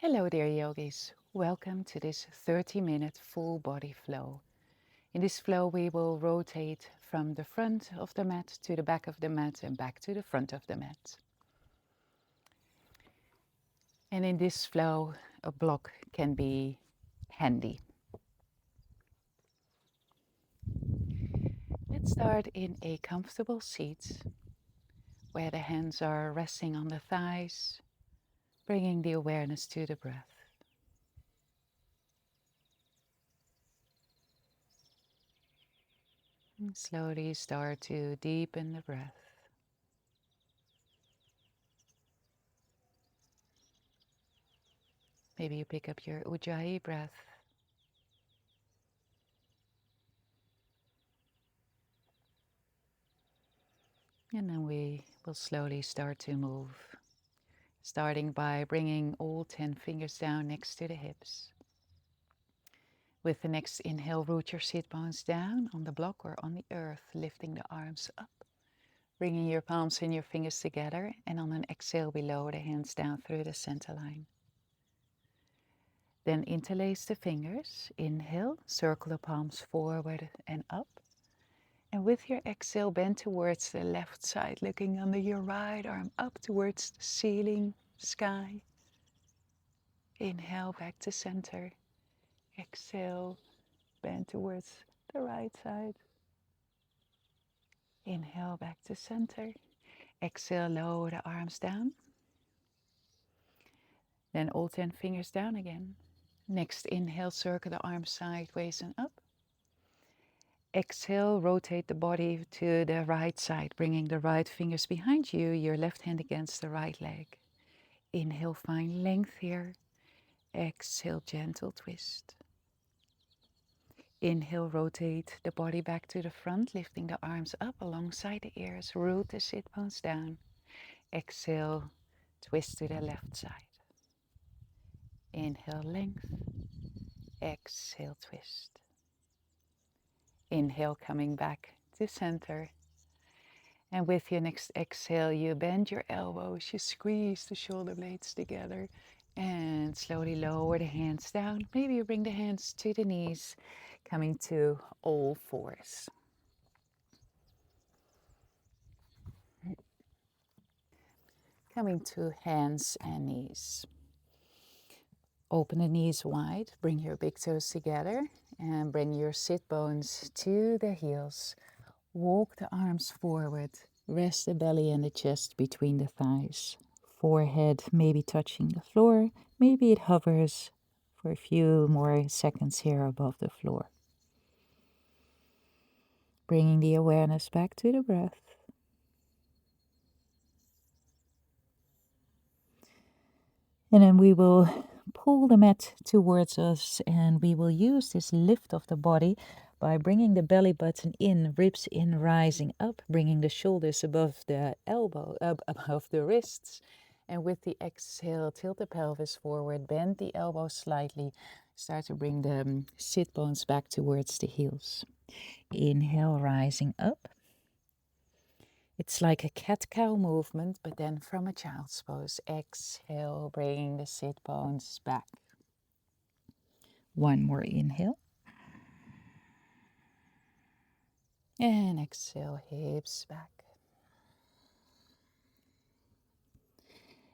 Hello dear yogis, welcome to this 30-minute full body flow. In this flow we will rotate from the front of the mat to the back of the mat and back to the front of the mat. And in this flow a block can be handy. Let's start in a comfortable seat where the hands are resting on the thighs, bringing the awareness to the breath. And slowly start to deepen the breath. Maybe you pick up your Ujjayi breath. And then we will slowly start to move, starting by bringing all 10 fingers down next to the hips. With the next inhale, root your sit bones down on the block or on the earth, lifting the arms up, bringing your palms and your fingers together, and on an exhale, we lower the hands down through the center line. Then interlace the fingers. Inhale, circle the palms forward and up. And with your exhale, bend towards the left side, looking under your right arm up towards the ceiling, sky. Inhale, back to center. Exhale, bend towards the right side. Inhale, back to center. Exhale, lower the arms down. Then all 10 fingers down again. Next inhale, circle the arms sideways and up. Exhale, rotate the body to the right side, bringing the right fingers behind you, your left hand against the right leg. Inhale, find length here. Exhale, gentle twist. Inhale, rotate the body back to the front, lifting the arms up alongside the ears. Root the sit bones down. Exhale, twist to the left side. Inhale, length. Exhale, twist. Inhale, coming back to center. And with your next exhale, you bend your elbows, you squeeze the shoulder blades together, and slowly lower the hands down. Maybe you bring the hands to the knees, coming to all fours. Coming to hands and knees. Open the knees wide, bring your big toes together, and bring your sit bones to the heels. Walk the arms forward. Rest the belly and the chest between the thighs. Forehead maybe touching the floor. Maybe it hovers for a few more seconds here above the floor. Bringing the awareness back to the breath. And then we will pull the mat towards us, and we will use this lift of the body by bringing the belly button in, ribs in, rising up, bringing the shoulders above the elbow, above the wrists. And with the exhale, tilt the pelvis forward, bend the elbows slightly, start to bring the sit bones back towards the heels. Inhale, rising up. It's like a cat-cow movement, but then from a child's pose. Exhale, bringing the sit bones back. One more inhale. And exhale, hips back.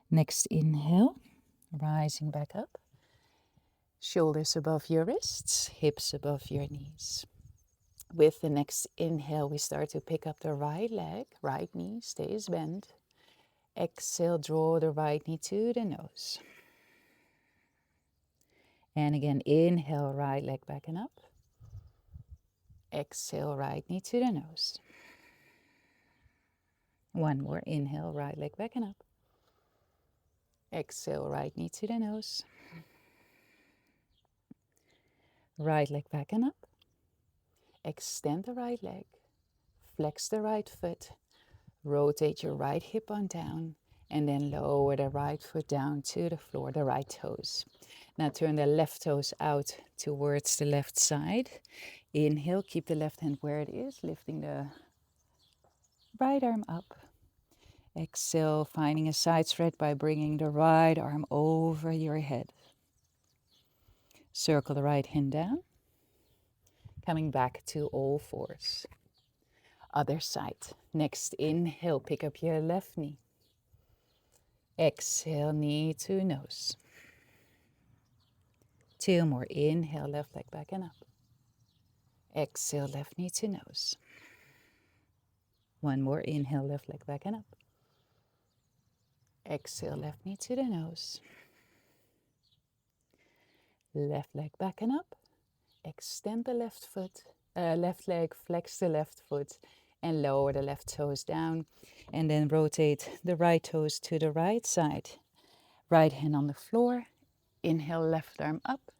Next inhale, rising back up. Shoulders above your wrists, hips above your knees. With the next inhale, we start to pick up the right leg, right knee stays bent. Exhale, draw the right knee to the nose. And again, inhale, right leg back and up. Exhale, right knee to the nose. One more, inhale, right leg back and up. Exhale, right knee to the nose. Right leg back and up. Extend the right leg. Flex the right foot. Rotate your right hip on down. And then lower the right foot down to the floor, the right toes. Now turn the left toes out towards the left side. Inhale, keep the left hand where it is, lifting the right arm up. Exhale, finding a side stretch by bringing the right arm over your head. Circle the right hand down. Coming back to all fours. Other side. Next inhale, pick up your left knee. Exhale, knee to nose. 2 more. Inhale, left leg back and up. Exhale, left knee to nose. 1 more. Inhale, left leg back and up. Exhale, left knee to the nose. Left leg back and up. Extend the left leg, flex the left foot, and lower the left toes down. And then rotate the right toes to the right side. Right hand on the floor. Inhale, left arm up,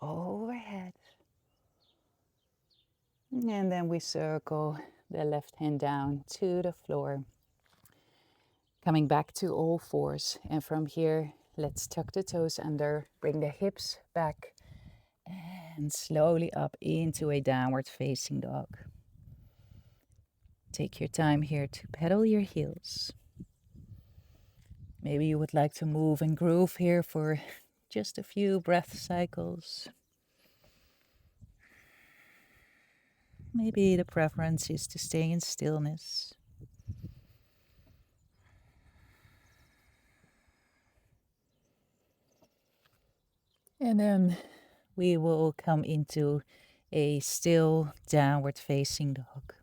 overhead. And then we circle the left hand down to the floor. Coming back to all fours. And from here, let's tuck the toes under, bring the hips back, and slowly up into a downward facing dog. Take your time here to pedal your heels. Maybe you would like to move and groove here for just a few breath cycles. Maybe the preference is to stay in stillness. And then we will come into a still downward facing dog.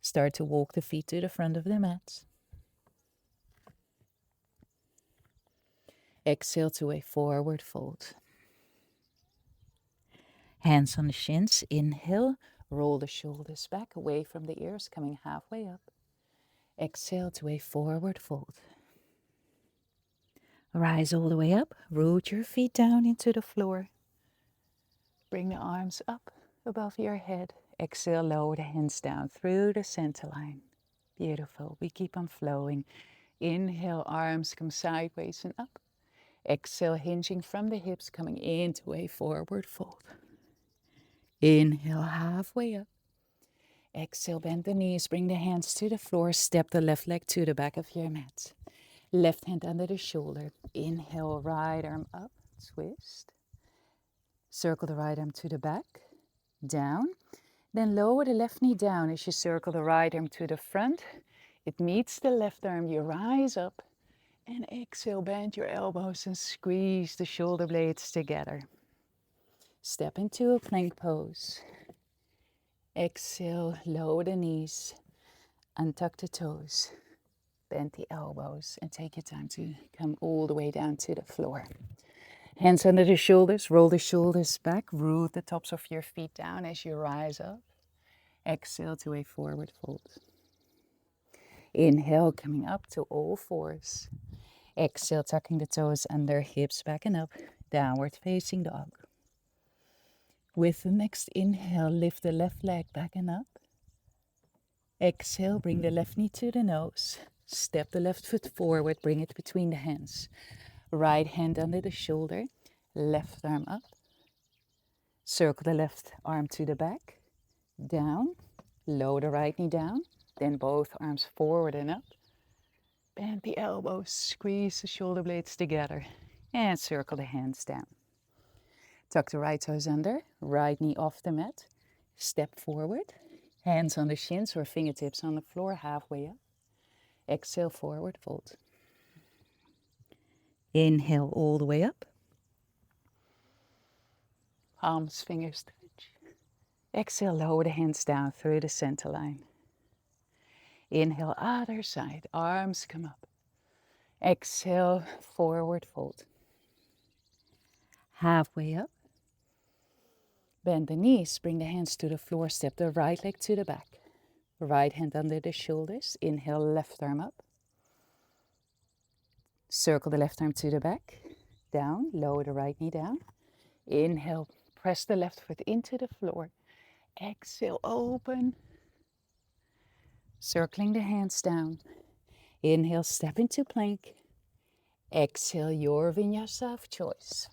Start to walk the feet to the front of the mat. Exhale to a forward fold. Hands on the shins. Inhale, roll the shoulders back away from the ears, coming halfway up. Exhale to a forward fold. Rise all the way up. Root your feet down into the floor. Bring the arms up above your head. Exhale, lower the hands down through the center line. Beautiful. We keep on flowing. Inhale, arms come sideways and up. Exhale, hinging from the hips, coming into a forward fold. Inhale, halfway up. Exhale, bend the knees, bring the hands to the floor. Step the left leg to the back of your mat. Left hand under the shoulder. Inhale, right arm up, twist. Circle the right arm to the back, down. Then lower the left knee down as you circle the right arm to the front. It meets the left arm, you rise up. And exhale, bend your elbows and squeeze the shoulder blades together. Step into a plank pose. Exhale, lower the knees, untuck the toes, bend the elbows, and take your time to come all the way down to the floor. Hands under the shoulders, roll the shoulders back, root the tops of your feet down as you rise up. Exhale to a forward fold. Inhale, coming up to all fours. Exhale, tucking the toes under, hips back and up, downward facing dog. With the next inhale, lift the left leg back and up. Exhale, bring the left knee to the nose. Step the left foot forward, bring it between the hands. Right hand under the shoulder, left arm up. Circle the left arm to the back, down. Lower the right knee down, then both arms forward and up. Bend the elbows, squeeze the shoulder blades together, and circle the hands down. Tuck the right toes under, right knee off the mat. Step forward, hands on the shins or fingertips on the floor, halfway up. Exhale, forward fold. Inhale all the way up. Palms, fingers touch. Exhale, lower the hands down through the center line. Inhale, other side, arms come up. Exhale, forward fold. Halfway up. Bend the knees, bring the hands to the floor, step the right leg to the back. Right hand under the shoulders, inhale, left arm up. Circle the left arm to the back, down, lower the right knee down. Inhale, press the left foot into the floor. Exhale, open. Circling the hands down. Inhale, step into plank. Exhale, your vinyasa of choice.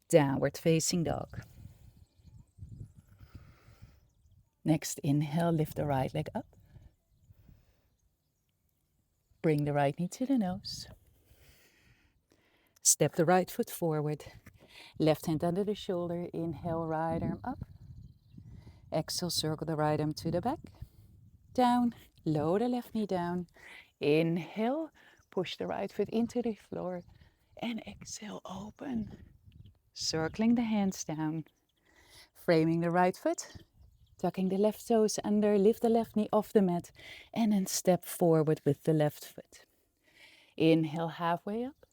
Downward facing dog. Next inhale, lift the right leg up. Bring the right knee to the nose. Step the right foot forward. Left hand under the shoulder. Inhale, right arm up. Exhale, circle the right arm to the back. Down, lower the left knee down. Inhale, push the right foot into the floor. And exhale, open. Circling the hands down. Framing the right foot. Tucking the left toes under, lift the left knee off the mat. And then step forward with the left foot. Inhale, halfway up.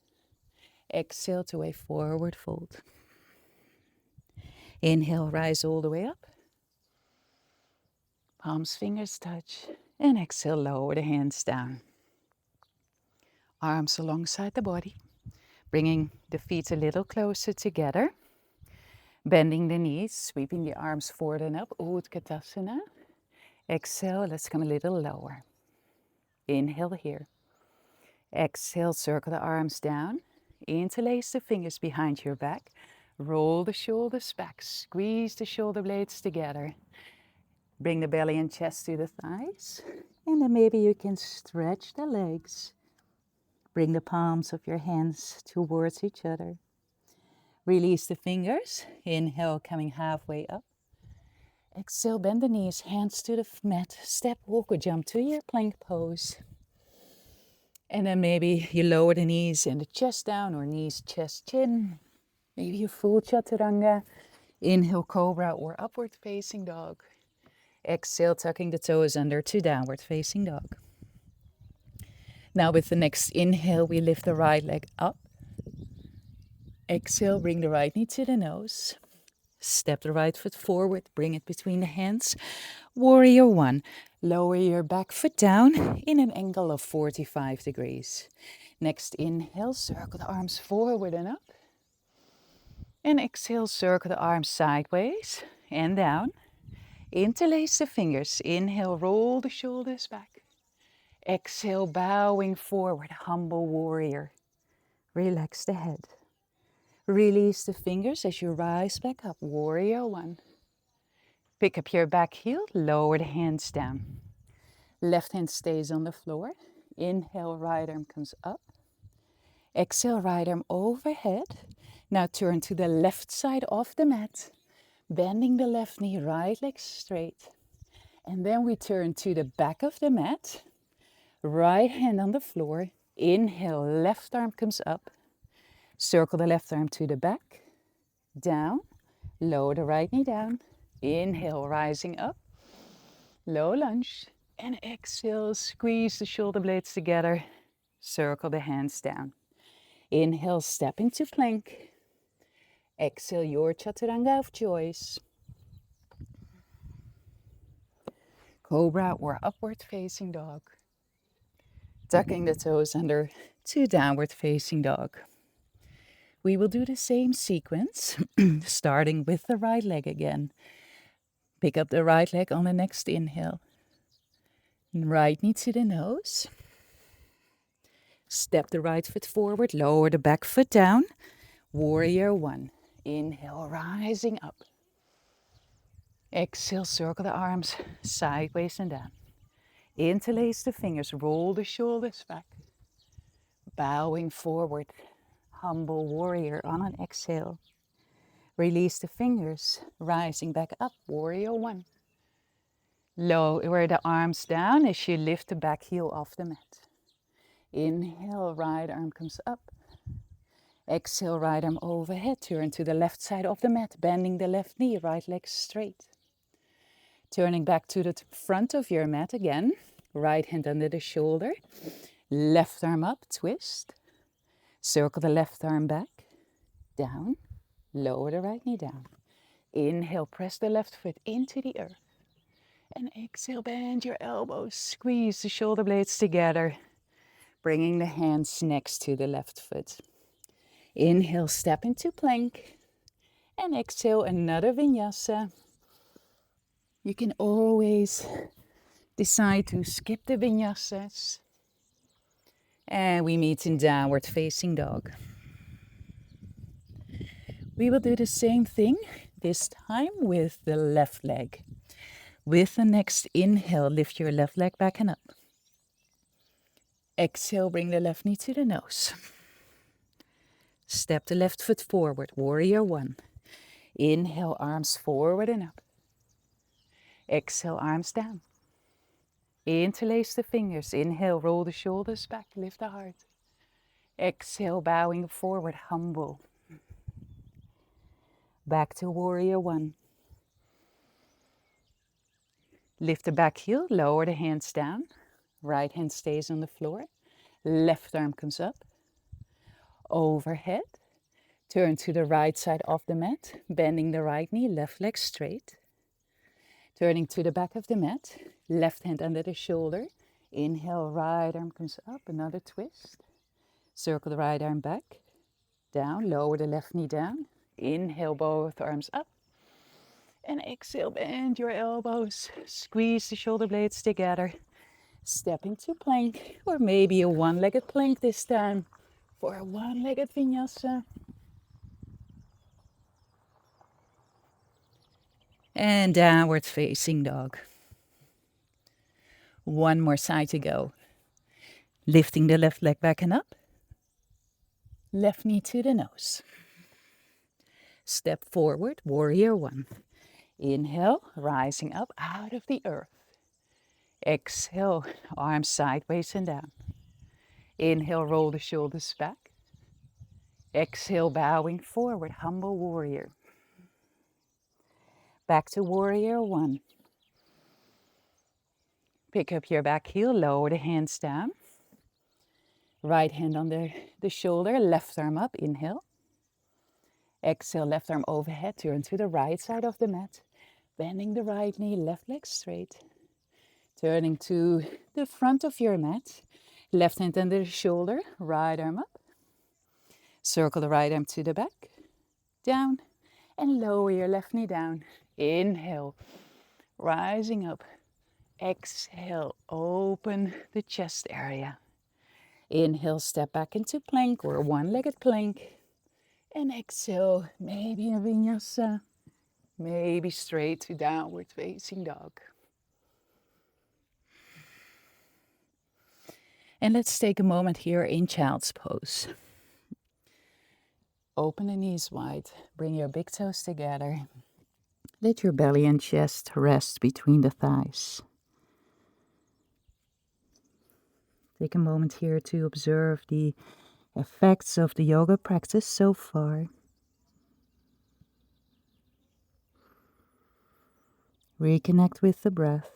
Exhale to a forward fold. Inhale, rise all the way up. Palms, fingers touch. And exhale, lower the hands down. Arms alongside the body. Bringing the feet a little closer together. Bending the knees, sweeping the arms forward and up. Utkatasana. Exhale, let's come a little lower. Inhale here. Exhale, circle the arms down. Interlace the fingers behind your back. Roll the shoulders back. Squeeze the shoulder blades together. Bring the belly and chest to the thighs. And then maybe you can stretch the legs. Bring the palms of your hands towards each other. Release the fingers. Inhale, coming halfway up. Exhale, bend the knees, hands to the mat. Step, walk or jump to your plank pose. And then maybe you lower the knees and the chest down, or knees, chest, chin. Maybe you full chaturanga. Inhale, cobra or upward facing dog. Exhale, tucking the toes under to downward facing dog. Now with the next inhale, we lift the right leg up. Exhale, bring the right knee to the nose. Step the right foot forward, bring it between the hands. Warrior one. Lower your back foot down in an angle of 45 degrees. Next inhale, circle the arms forward and up. And exhale, circle the arms sideways and down. Interlace the fingers. Inhale, roll the shoulders back. Exhale, bowing forward, humble warrior. Relax the head. Release the fingers as you rise back up, warrior one. Pick up your back heel, lower the hands down. Left hand stays on the floor. Inhale, right arm comes up. Exhale, right arm overhead. Now turn to the left side of the mat, bending the left knee, right leg straight. And then we turn to the back of the mat, right hand on the floor. Inhale, left arm comes up. Circle the left arm to the back, down, lower the right knee down. Inhale, rising up, low lunge. And exhale, squeeze the shoulder blades together. Circle the hands down. Inhale, step into plank. Exhale, your chaturanga of choice. Cobra or upward facing dog. Tucking the toes under to downward facing dog. We will do the same sequence, starting with the right leg again. Pick up the right leg on the next inhale. Right knee to the nose. Step the right foot forward, lower the back foot down. Warrior one. Inhale, rising up. Exhale, circle the arms sideways and down. Interlace the fingers, roll the shoulders back. Bowing forward, humble warrior on an exhale. Release the fingers, rising back up, warrior one. Lower the arms down as you lift the back heel off the mat. Inhale, right arm comes up. Exhale, right arm overhead. Turn to the left side of the mat, bending the left knee, right leg straight. Turning back to the front of your mat again. Right hand under the shoulder. Left arm up, twist. Circle the left arm back. Down. Lower the right knee down. Inhale, press the left foot into the earth. And exhale, bend your elbows. Squeeze the shoulder blades together. Bringing the hands next to the left foot. Inhale, step into plank. And exhale, another vinyasa. You can always decide to skip the vinyasas. And we meet in downward facing dog. We will do the same thing, this time with the left leg. With the next inhale, lift your left leg back and up. Exhale, bring the left knee to the nose. Step the left foot forward, warrior one. Inhale, arms forward and up. Exhale, arms down. Interlace the fingers. Inhale, roll the shoulders back, lift the heart. Exhale, bowing forward, humble. Back to warrior one. Lift the back heel, lower the hands down. Right hand stays on the floor. Left arm comes up. Overhead. Turn to the right side of the mat, bending the right knee, left leg straight. Turning to the back of the mat, left hand under the shoulder. Inhale, right arm comes up, another twist. Circle the right arm back, down, lower the left knee down. Inhale, both arms up. And exhale, bend your elbows, squeeze the shoulder blades together. Step into plank, or maybe a one-legged plank this time for a one-legged vinyasa. And downward facing dog. One more side to go. Lifting the left leg back and up. Left knee to the nose. Step forward, warrior one. Inhale, rising up out of the earth. Exhale, arms sideways and down. Inhale, roll the shoulders back. Exhale, bowing forward, humble warrior. Back to warrior one. Pick up your back heel, lower the hands down. Right hand on the shoulder, left arm up, inhale. Exhale, left arm overhead, turn to the right side of the mat. Bending the right knee, left leg straight. Turning to the front of your mat. Left hand under the shoulder, right arm up. Circle the right arm to the back. Down. And lower your left knee down. Inhale. Rising up. Exhale. Open the chest area. Inhale, step back into plank or one-legged plank. And exhale, maybe a vinyasa. Maybe straight to downward facing dog. And let's take a moment here in child's pose. Open the knees wide. Bring your big toes together. Let your belly and chest rest between the thighs. Take a moment here to observe the effects of the yoga practice so far. Reconnect with the breath.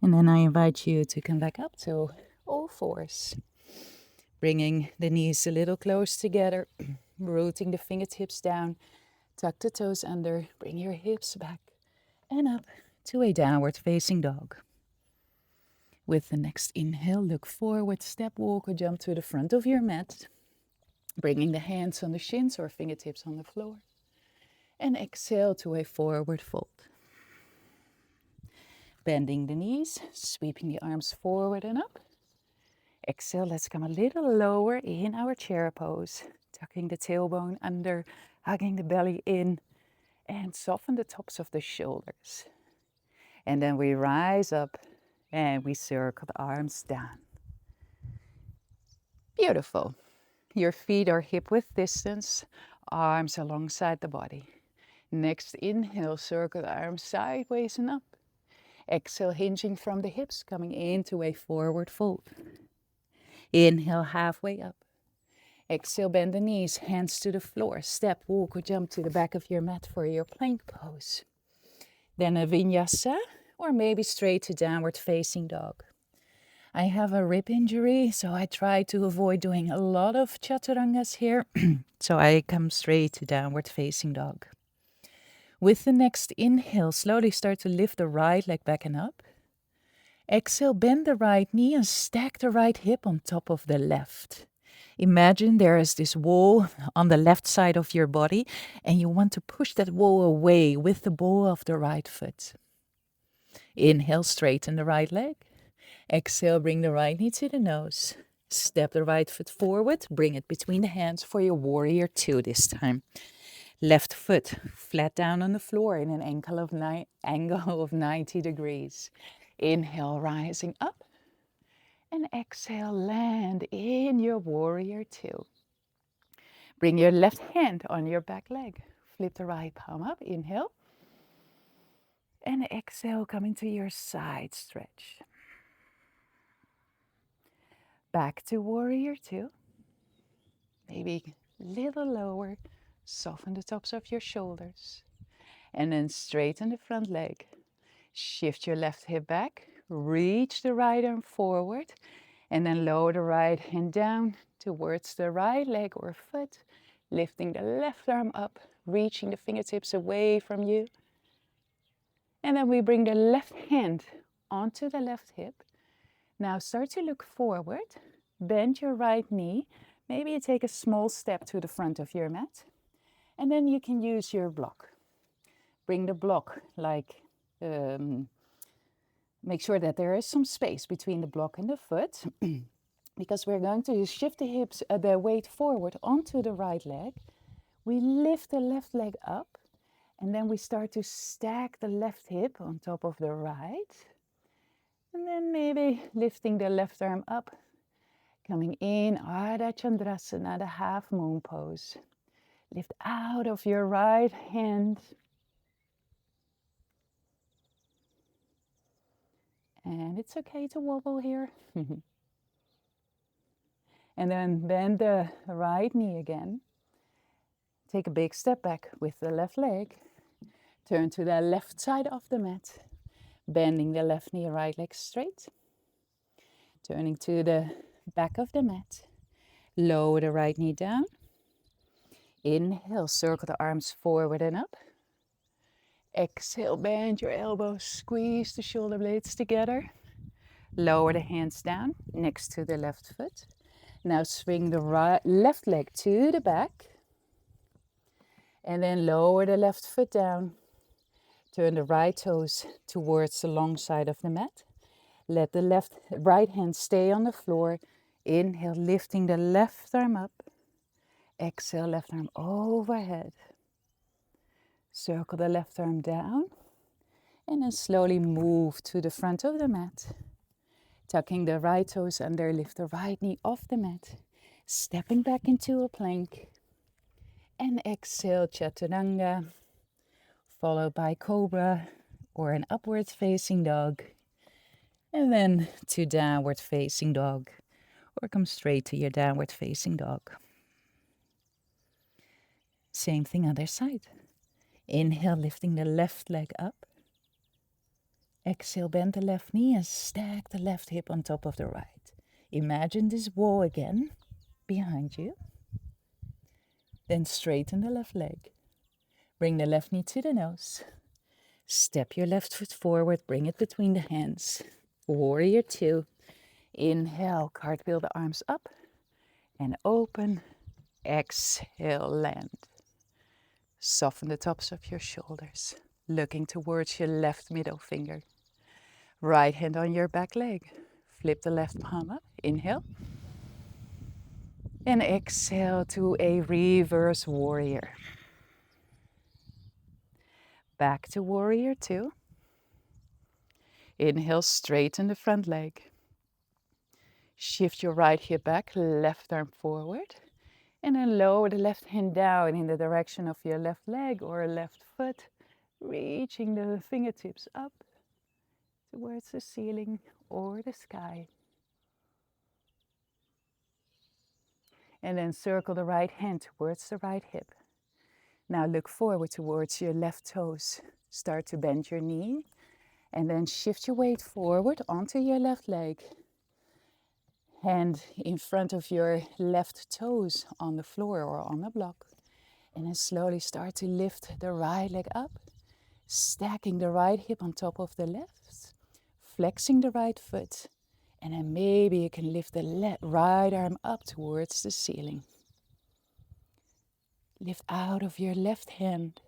And then I invite you to come back up to all fours. Bringing the knees a little close together, rooting the fingertips down, tuck the toes under, bring your hips back and up to a downward facing dog. With the next inhale, look forward, step, walk or jump to the front of your mat, bringing the hands on the shins or fingertips on the floor. And exhale to a forward fold. Bending the knees, sweeping the arms forward and up. Exhale, let's come a little lower in our chair pose. Tucking the tailbone under, hugging the belly in, and soften the tops of the shoulders. And then we rise up and we circle the arms down. Beautiful. Your feet are hip width distance, arms alongside the body. Next inhale, circle the arms sideways and up. Exhale, hinging from the hips, coming into a forward fold. Inhale, halfway up. Exhale, bend the knees, hands to the floor. Step, walk or jump to the back of your mat for your plank pose. Then a vinyasa, or maybe straight to downward facing dog. I have a rib injury, so I try to avoid doing a lot of chaturangas here. So I come straight to downward facing dog. With the next inhale, slowly start to lift the right leg back and up. Exhale, bend the right knee and stack the right hip on top of the left. Imagine there is this wall on the left side of your body and you want to push that wall away with the ball of the right foot. Inhale, straighten the right leg. Exhale, bring the right knee to the nose. Step the right foot forward, bring it between the hands for your warrior two this time. Left foot flat down on the floor in an angle of 90 degrees. Inhale, rising up. And exhale, land in your warrior two. Bring your left hand on your back leg. Flip the right palm up. Inhale. And exhale, coming to your side stretch. Back to warrior two. Maybe a little lower. Soften the tops of your shoulders. And then straighten the front leg. Shift your left hip back. Reach the right arm forward. And then lower the right hand down towards the right leg or foot. Lifting the left arm up. Reaching the fingertips away from you. And then we bring the left hand onto the left hip. Now start to look forward. Bend your right knee. Maybe you take a small step to the front of your mat. And then you can use your block. Bring the block like, make sure that there is some space between the block and the foot. Because we're going to shift the hips, the weight forward onto the right leg. We lift the left leg up. And then we start to stack the left hip on top of the right. And then maybe lifting the left arm up. Coming in, Ardha Chandrasana, the half moon pose. Lift out of your right hand. And it's okay to wobble here. And then bend the right knee again. Take a big step back with the left leg. Turn to the left side of the mat. Bending the left knee, right leg straight. Turning to the back of the mat. Lower the right knee down. Inhale, circle the arms forward and up. Exhale, bend your elbows, squeeze the shoulder blades together. Lower the hands down next to the left foot. Now swing the left leg to the back. And then lower the left foot down. Turn the right toes towards the long side of the mat. Let the right hand stay on the floor. Inhale, lifting the left arm up. Exhale, left arm overhead. Circle the left arm down. And then slowly move to the front of the mat. Tucking the right toes under, lift the right knee off the mat. Stepping back into a plank. And exhale, Chaturanga. Followed by Cobra or an upwards facing dog. And then to downward facing dog. Or come straight to your downward facing dog. Same thing other side. Inhale, lifting the left leg up. Exhale, bend the left knee and stack the left hip on top of the right. Imagine this wall again behind you. Then straighten the left leg. Bring the left knee to the nose. Step your left foot forward, bring it between the hands. Warrior two. Inhale, cartwheel the arms up and open. Exhale, land. Soften the tops of your shoulders, looking towards your left middle finger. Right hand on your back leg. Flip the left palm up. Inhale. And exhale to a reverse warrior. Back to warrior two. Inhale, straighten the front leg. Shift your right hip back, left arm forward. And then lower the left hand down in the direction of your left leg or left foot. Reaching the fingertips up towards the ceiling or the sky. And then circle the right hand towards the right hip. Now look forward towards your left toes. Start to bend your knee. And then shift your weight forward onto your left leg. Hand in front of your left toes on the floor or on the block. And then slowly start to lift the right leg up. Stacking the right hip on top of the left. Flexing the right foot. And then maybe you can lift the right arm up towards the ceiling. Lift out of your left hand.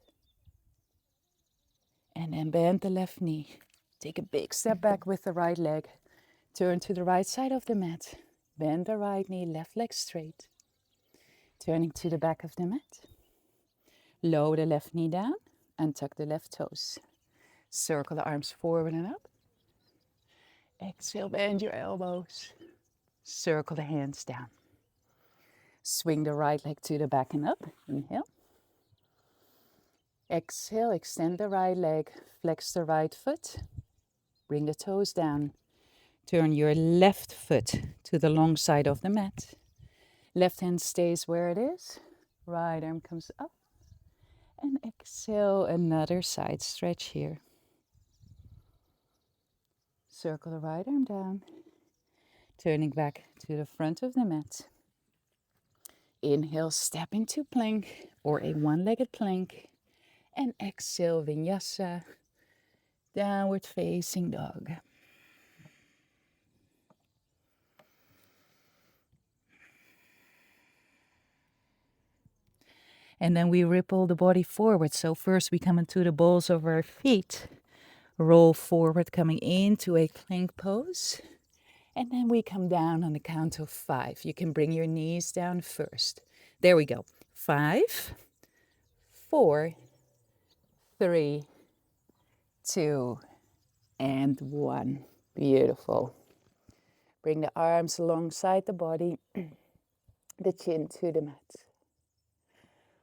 And then bend the left knee. Take a big step back with the right leg. Turn to the right side of the mat. Bend the right knee, left leg straight. Turning to the back of the mat. Lower the left knee down and tuck the left toes. Circle the arms forward and up. Exhale, bend your elbows. Circle the hands down. Swing the right leg to the back and up. Inhale. Exhale, extend the right leg, flex the right foot. Bring the toes down. Turn your left foot to the long side of the mat. Left hand stays where it is. Right arm comes up. And exhale, another side stretch here. Circle the right arm down. Turning back to the front of the mat. Inhale, step into plank or a one-legged plank. And exhale, Vinyasa, downward facing dog. And then we ripple the body forward. So first we come into the balls of our feet. Roll forward, coming into a plank pose. And then we come down on the count of 5. You can bring your knees down first. There we go. 5, 4, 3, 2, and 1. Beautiful. Bring the arms alongside the body, the chin to the mat.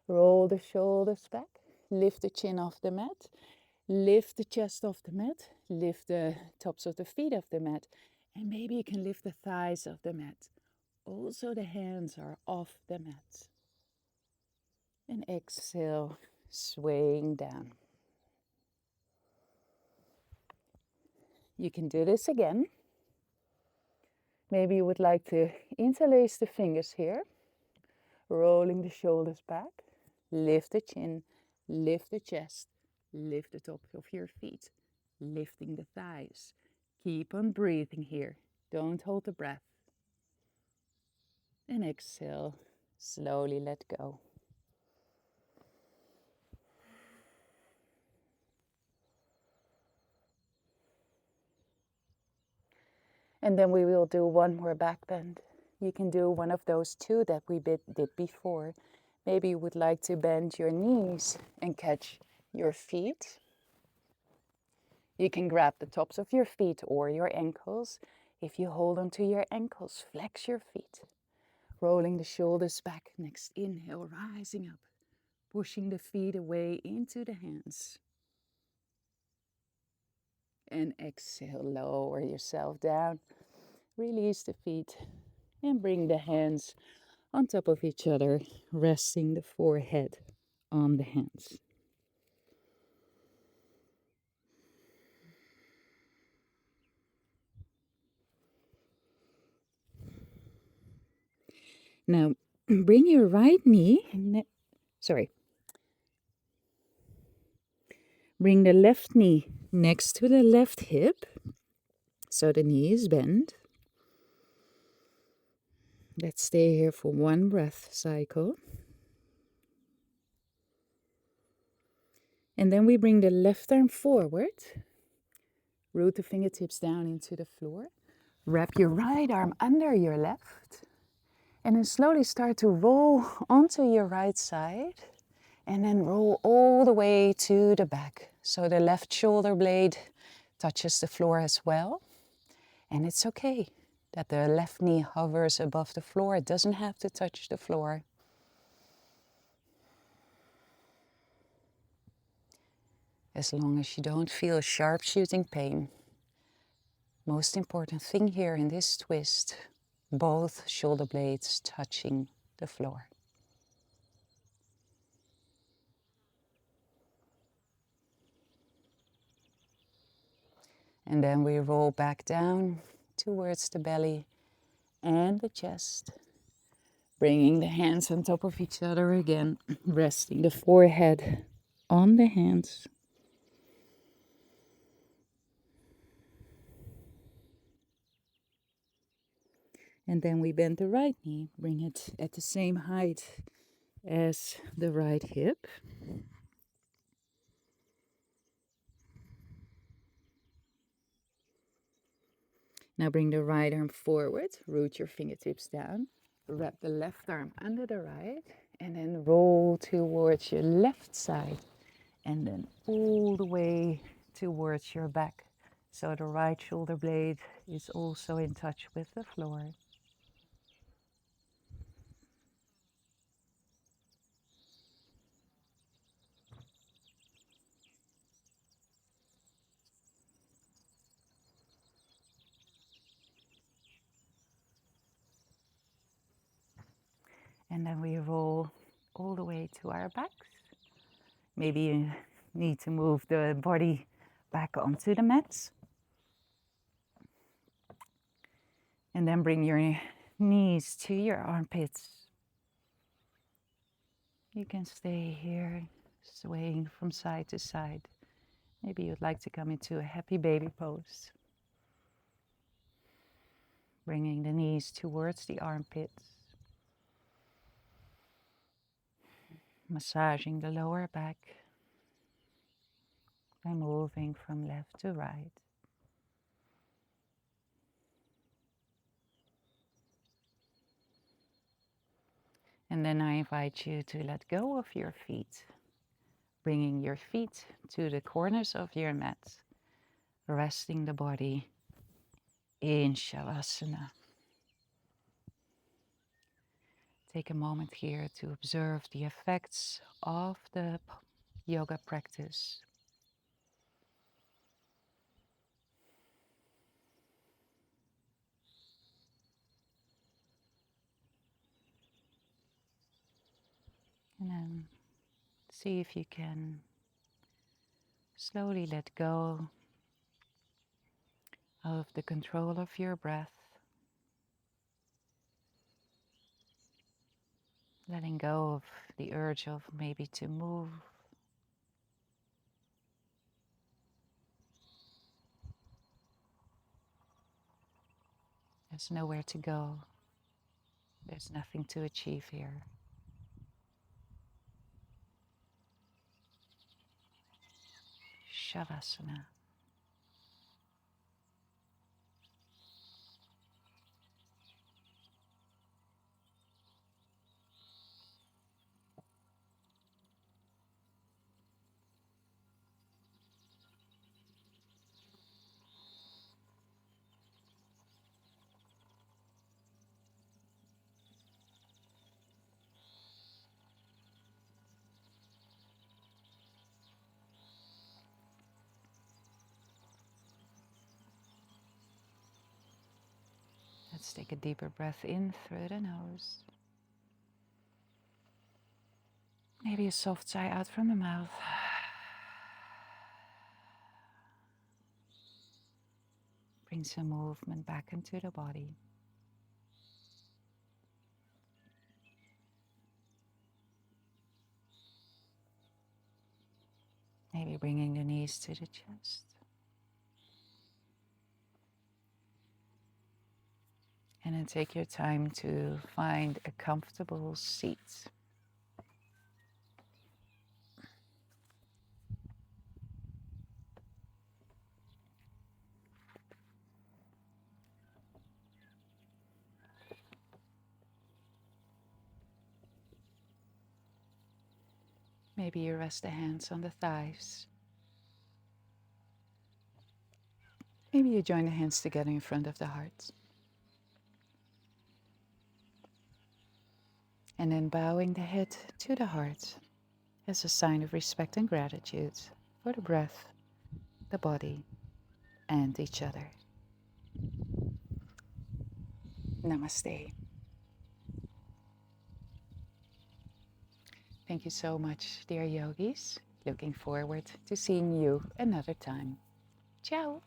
Roll the shoulders back, lift the chin off the mat, lift the chest off the mat, lift the tops of the feet off the mat, and maybe you can lift the thighs off the mat. Also the hands are off the mat. And exhale, swaying down. You can do this again. Maybe you would like to interlace the fingers here, rolling the shoulders back, lift the chin, lift the chest, lift the top of your feet, lifting the thighs. Keep on breathing here. Don't hold the breath. And exhale, slowly let go. And then we will do one more back bend. You can do one of those 2 that we did before. Maybe you would like to bend your knees and catch your feet. You can grab the tops of your feet or your ankles. If you hold onto your ankles, flex your feet. Rolling the shoulders back. Next inhale, rising up. Pushing the feet away into the hands. And exhale, lower yourself down. Release the feet and bring the hands on top of each other, resting the forehead on the hands. Now, bring your right knee, bring the left knee next to the left hip, so the knee is bent. Let's stay here for one breath cycle. And then we bring the left arm forward, root the fingertips down into the floor, wrap your right arm under your left, and then slowly start to roll onto your right side, and then roll all the way to the back. So the left shoulder blade touches the floor as well. And it's okay that the left knee hovers above the floor. It doesn't have to touch the floor. As long as you don't feel sharp shooting pain. Most important thing here in this twist, both shoulder blades touching the floor. And then we roll back down towards the belly and the chest. Bringing the hands on top of each other again, resting the forehead on the hands. And then we bend the right knee, bring it at the same height as the right hip. Now bring the right arm forward, root your fingertips down, wrap the left arm under the right, and then roll towards your left side, and then all the way towards your back. So the right shoulder blade is also in touch with the floor. And then we roll all the way to our backs. Maybe you need to move the body back onto the mats. And then bring your knees to your armpits. You can stay here, swaying from side to side. Maybe you'd like to come into a happy baby pose. Bringing the knees towards the armpits. Massaging the lower back by moving from left to right. And then I invite you to let go of your feet, bringing your feet to the corners of your mat, resting the body in Shavasana. Take a moment here to observe the effects of the yoga practice. And then see if you can slowly let go of the control of your breath, letting go of the urge of maybe to move. There's nowhere to go. There's nothing to achieve here. Shavasana. Let's take a deeper breath in through the nose. Maybe a soft sigh out from the mouth. Bring some movement back into the body. Maybe bringing the knees to the chest. And then take your time to find a comfortable seat. Maybe you rest the hands on the thighs. Maybe you join the hands together in front of the heart. And then bowing the head to the heart as a sign of respect and gratitude for the breath, the body, and each other. Namaste. Thank you so much, dear yogis. Looking forward to seeing you another time. Ciao.